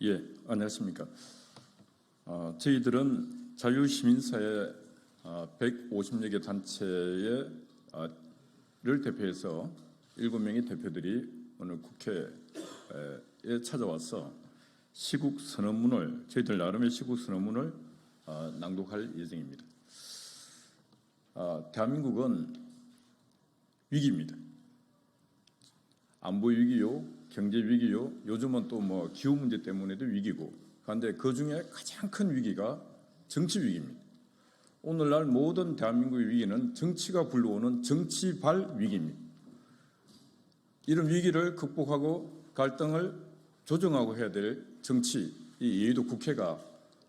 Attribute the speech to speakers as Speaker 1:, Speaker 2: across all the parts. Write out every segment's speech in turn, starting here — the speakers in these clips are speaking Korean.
Speaker 1: 예, 안녕하십니까. 저희들은 자유시민사회 150여 개 단체를 대표해서 7명의 대표들이 오늘 국회에 찾아와서 시국선언문을, 저희들 나름의 시국선언문을 낭독할 예정입니다. 대한민국은 위기입니다. 안보 위기요, 경제 위기요, 요즘은 또 기후 문제 때문에도 위기고, 그런데 그 중에 가장 큰 위기가 정치 위기입니다. 오늘날 모든 대한민국의 위기는 정치가 불러오는 정치발 위기입니다. 이런 위기를 극복하고 갈등을 조정하고 해야 될 정치, 이 여의도 국회가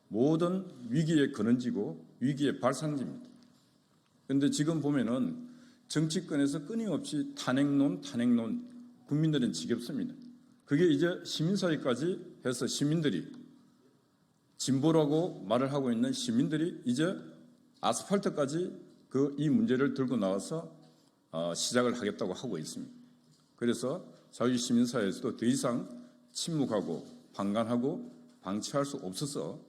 Speaker 1: 모든 위기의 근원지고 위기의 발상지입니다. 그런데 지금 보면은 정치권에서 끊임없이 탄핵론, 국민들은 지겹습니다. 그게 이제 시민사회까지 해서 시민들이, 진보라고 말을 하고 있는 시민들이 이제 아스팔트까지 이 문제를 들고 나와서 시작을 하겠다고 하고 있습니다. 그래서 자유시민사회에서도 더 이상 침묵하고 방관하고 방치할 수 없어서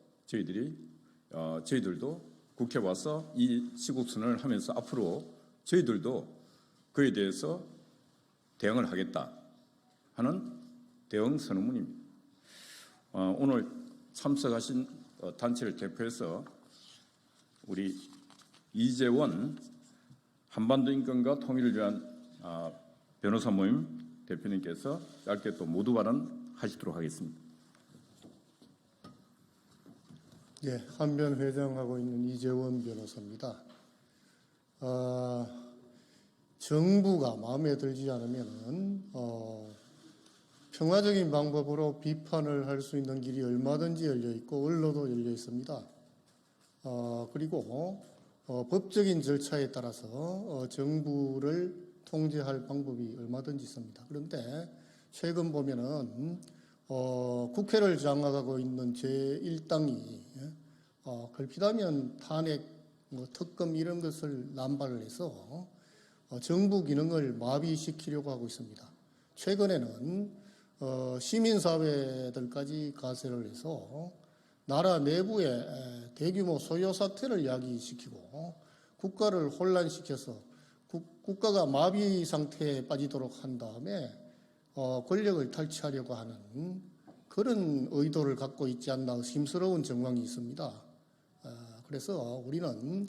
Speaker 1: 저희들도 국회에 와서 이 시국선언을 하면서 앞으로 저희들도 그에 대해서 대응을 하겠다 하는 대응 선언문입니다. 오늘 참석하신 단체를 대표해서 우리 이재원 한반도 인권과 통일을 위한 변호사 모임 대표님께서 짧게 또 모두 발언하시도록 하겠습니다.
Speaker 2: 예, 한변 회장하고 있는 이재원 변호사입니다. 정부가 마음에 들지 않으면은 평화적인 방법으로 비판을 할 수 있는 길이 얼마든지 열려 있고 언로도 열려 있습니다. 그리고 법적인 절차에 따라서 정부를 통제할 방법이 얼마든지 있습니다. 그런데 최근 보면은 국회를 장악하고 있는 제1당이 걸핏하면 탄핵, 특검 이런 것을 남발을 해서 정부 기능을 마비시키려고 하고 있습니다. 최근에는 시민사회들까지 가세를 해서 나라 내부에 대규모 소요 사태를 야기시키고 국가를 혼란시켜서 국가가 마비 상태에 빠지도록 한 다음에 권력을 탈취하려고 하는 그런 의도를 갖고 있지 않나 의심스러운 정황이 있습니다. 그래서 우리는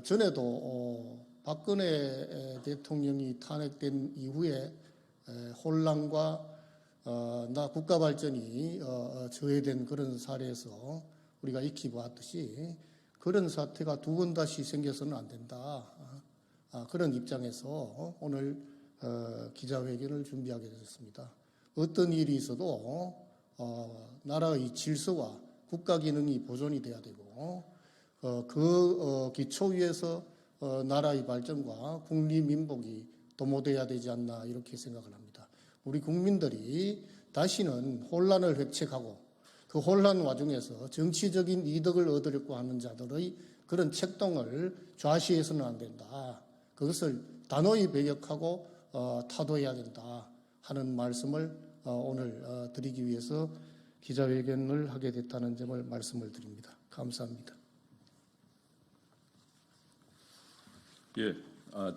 Speaker 2: 전에도 박근혜 대통령이 탄핵된 이후에 혼란과 국가 발전이 저해된 그런 사례에서 우리가 익히 보았듯이 그런 사태가 두 번 다시 생겨서는 안 된다. 그런 입장에서 오늘 기자회견을 준비하게 되었습니다. 어떤 일이 있어도 나라의 질서와 국가 기능이 보존이 돼야 되고 그 기초 위에서 나라의 발전과 국리민복이 도모돼야 되지 않나 이렇게 생각을 합니다. 우리 국민들이 다시는 혼란을 획책하고 그 혼란 와중에서 정치적인 이득을 얻으려고 하는 자들의 그런 책동을 좌시해서는 안 된다. 그것을 단호히 배격하고 타도해야 된다 하는 말씀을 오늘 드리기 위해서 기자회견을 하게 됐다는 점을 말씀을 드립니다. 감사합니다.
Speaker 1: 예,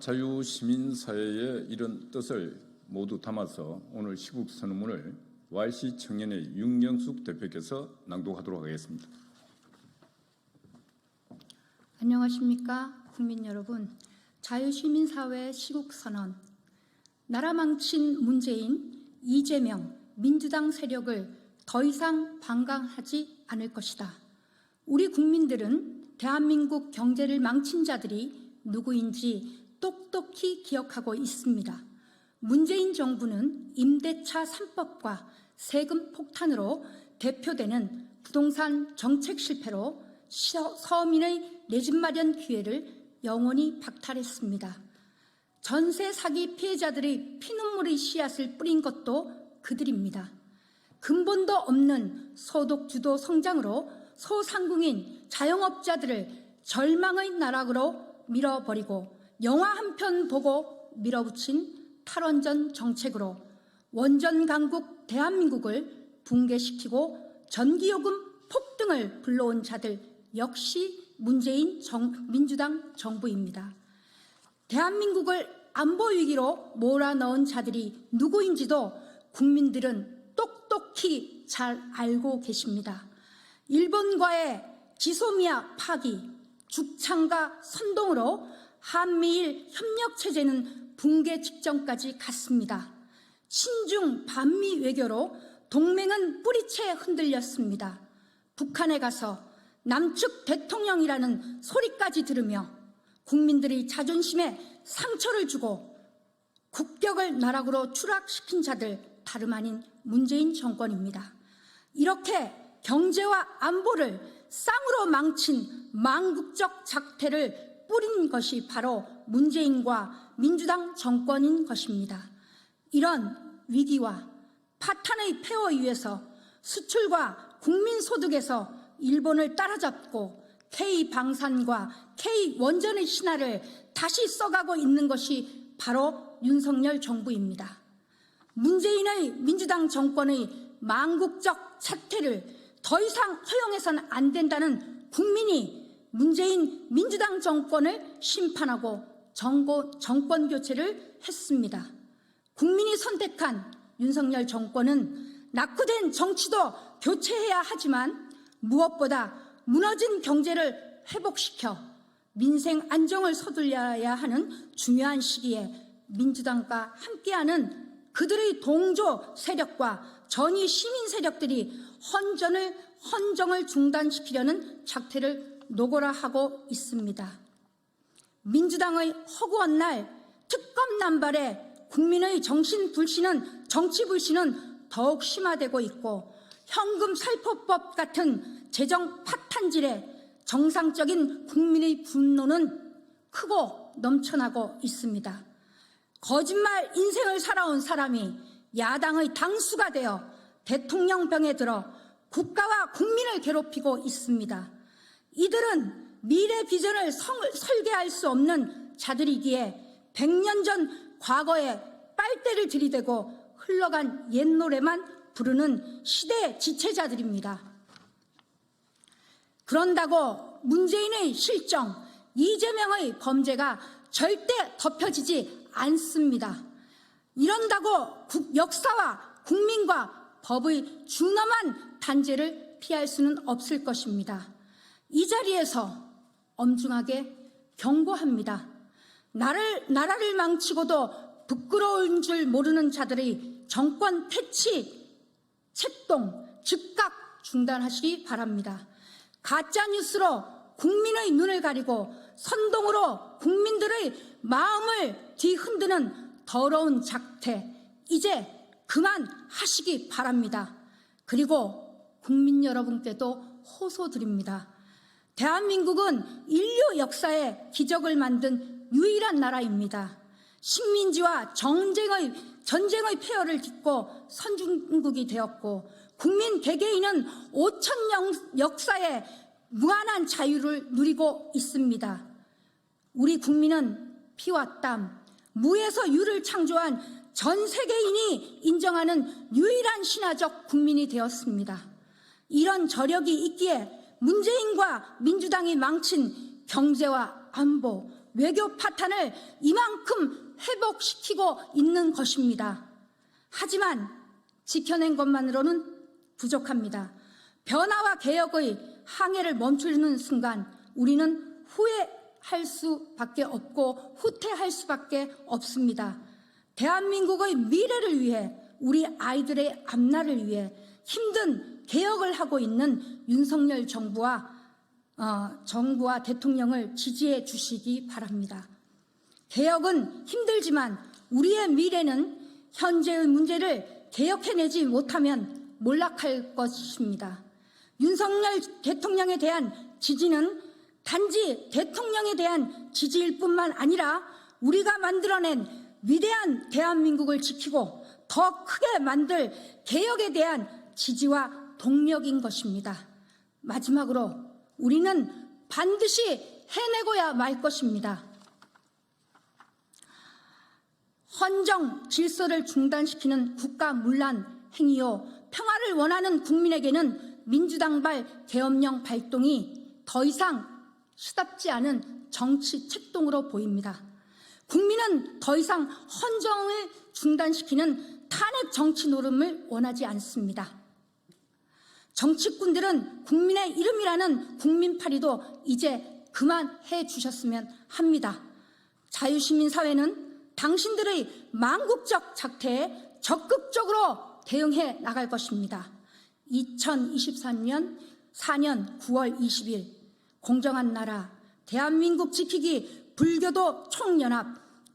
Speaker 1: 자유시민사회의 이런 뜻을 모두 담아서 오늘 시국선언문을 YC 청년의 윤경숙 대표께서 낭독하도록 하겠습니다.
Speaker 3: 안녕하십니까 국민 여러분. 자유시민사회 시국선언. 나라 망친 문재인, 이재명, 민주당 세력을 더 이상 방관하지 않을 것이다. 우리 국민들은 대한민국 경제를 망친 자들이 누구인지 똑똑히 기억하고 있습니다. 문재인 정부는 임대차 3법과 세금 폭탄으로 대표되는 부동산 정책 실패로 서민의 내 집 마련 기회를 영원히 박탈했습니다. 전세 사기 피해자들의 피눈물의 씨앗을 뿌린 것도 그들입니다. 근본도 없는 소득주도 성장으로 소상공인 자영업자들을 절망의 나락으로 밀어버리고 영화 한 편 보고 밀어붙인 탈원전 정책으로 원전 강국 대한민국을 붕괴시키고 전기요금 폭등을 불러온 자들 역시 문재인 민주당 정부입니다. 대한민국을 안보 위기로 몰아넣은 자들이 누구인지도 국민들은 똑똑히 잘 알고 계십니다. 일본과의 지소미아 파기, 죽창과 선동으로 한미일 협력체제는 붕괴 직전까지 갔습니다. 신중 반미 외교로 동맹은 뿌리채 흔들렸습니다. 북한에 가서 남측 대통령이라는 소리까지 들으며 국민들의 자존심에 상처를 주고 국격을 나락으로 추락시킨 자들 다름 아닌 문재인 정권입니다. 이렇게 경제와 안보를 쌍으로 망친 망국적 작태를 뿌린 것이 바로 문재인과 민주당 정권인 것입니다. 이런 위기와 파탄의 폐허 위에서 수출과 국민소득에서 일본을 따라잡고 K방산과 K원전의 신화를 다시 써가고 있는 것이 바로 윤석열 정부입니다. 문재인의 민주당 정권의 망국적 사태를 더 이상 허용해서는 안 된다는 국민이 문재인 민주당 정권을 심판하고 정권 교체를 했습니다. 국민이 선택한 윤석열 정권은 낙후된 정치도 교체해야 하지만 무엇보다 무너진 경제를 회복시켜 민생 안정을 서둘러야 하는 중요한 시기에 민주당과 함께하는 그들의 동조 세력과 전위 시민 세력들이 헌정을 중단시키려는 작태를 노골화하고 있습니다. 민주당의 허구한 날 특검 남발에 국민의 정치 불신은 더욱 심화되고 있고 현금 살포법 같은 재정 파탄질에 정상적인 국민의 분노는 크고 넘쳐나고 있습니다. 거짓말 인생을 살아온 사람이 야당의 당수가 되어 대통령병에 들어 국가와 국민을 괴롭히고 있습니다. 이들은 미래 비전을 설계할 수 없는 자들이기에 100년 전 과거에 빨대를 들이대고 흘러간 옛 노래만 부르는 시대 지체자들입니다. 그런다고 문재인의 실정, 이재명의 범죄가 절대 덮여지지 않습니다. 이런다고 역사와 국민과 법의 준엄한 단죄를 피할 수는 없을 것입니다. 이 자리에서 엄중하게 경고합니다. 나라를 망치고도 부끄러운 줄 모르는 자들의 정권 퇴치, 책동 즉각 중단하시기 바랍니다. 가짜뉴스로 국민의 눈을 가리고 선동으로 국민들의 마음을 뒤흔드는 더러운 작태, 이제 그만하시기 바랍니다. 그리고 국민 여러분께도 호소드립니다. 대한민국은 인류 역사에 기적을 만든 유일한 나라입니다. 식민지와 전쟁의 폐허를 딛고 선진국이 되었고 국민 개개인은 5천 역사에 무한한 자유를 누리고 있습니다. 우리 국민은 피와 땀, 무에서 유를 창조한 전 세계인이 인정하는 유일한 신화적 국민이 되었습니다. 이런 저력이 있기에 문재인과 민주당이 망친 경제와 안보, 외교 파탄을 이만큼 회복시키고 있는 것입니다. 하지만 지켜낸 것만으로는 부족합니다. 변화와 개혁의 항해를 멈추는 순간 우리는 후회할 수밖에 없고 후퇴할 수밖에 없습니다. 대한민국의 미래를 위해 우리 아이들의 앞날을 위해 힘든 개혁을 하고 있는 윤석열 정부와 대통령을 지지해 주시기 바랍니다. 개혁은 힘들지만 우리의 미래는 현재의 문제를 개혁해내지 못하면 몰락할 것입니다. 윤석열 대통령에 대한 지지는 단지 대통령에 대한 지지일 뿐만 아니라 우리가 만들어낸 위대한 대한민국을 지키고 더 크게 만들 개혁에 대한 지지와 동력인 것입니다. 마지막으로 우리는 반드시 해내고야 말 것입니다. 헌정 질서를 중단시키는 국가문란 행위요, 평화를 원하는 국민에게는 민주당발 계엄령 발동이 더 이상 시답지 않은 정치 책동으로 보입니다. 국민은 더 이상 헌정을 중단시키는 탄핵 정치 노름을 원하지 않습니다. 정치꾼들은 국민의 이름이라는 국민파리도 이제 그만해 주셨으면 합니다. 자유시민사회는 당신들의 망국적 작태에 적극적으로 대응해 나갈 것입니다. 2023년 4년 9월 20일 공정한 나라, 대한민국 지키기 불교도 총연합,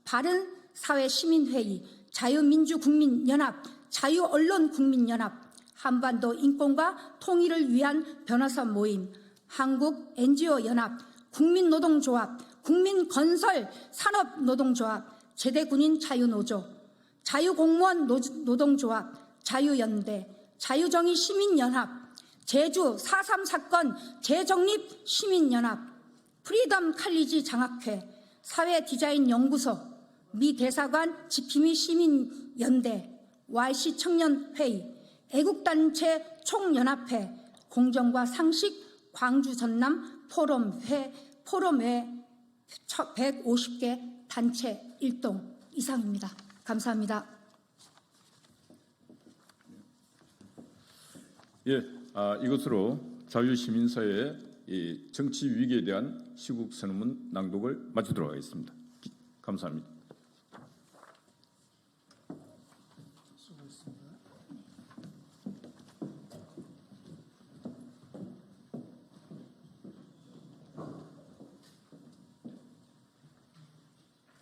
Speaker 3: 바른사회시민회의, 자유민주국민연합, 자유언론국민연합, 한반도 인권과 통일을 위한 변호사 모임, 한국 NGO연합, 국민노동조합, 국민건설산업노동조합, 제대군인 자유노조, 자유공무원 노동조합, 자유연대, 자유정의시민연합, 제주 4.3 사건 재정립시민연합, 프리덤 칼리지 장학회, 사회디자인연구소, 미 대사관 지킴이 시민연대, YC 청년회의, 애국단체 총연합회, 공정과 상식 광주 전남 포럼회 150개 단체 일동 이상입니다. 감사합니다.
Speaker 1: 예, 이것으로 자유시민사회의 이 정치 위기에 대한 시국 선언문 낭독을 마치도록 하겠습니다. 감사합니다.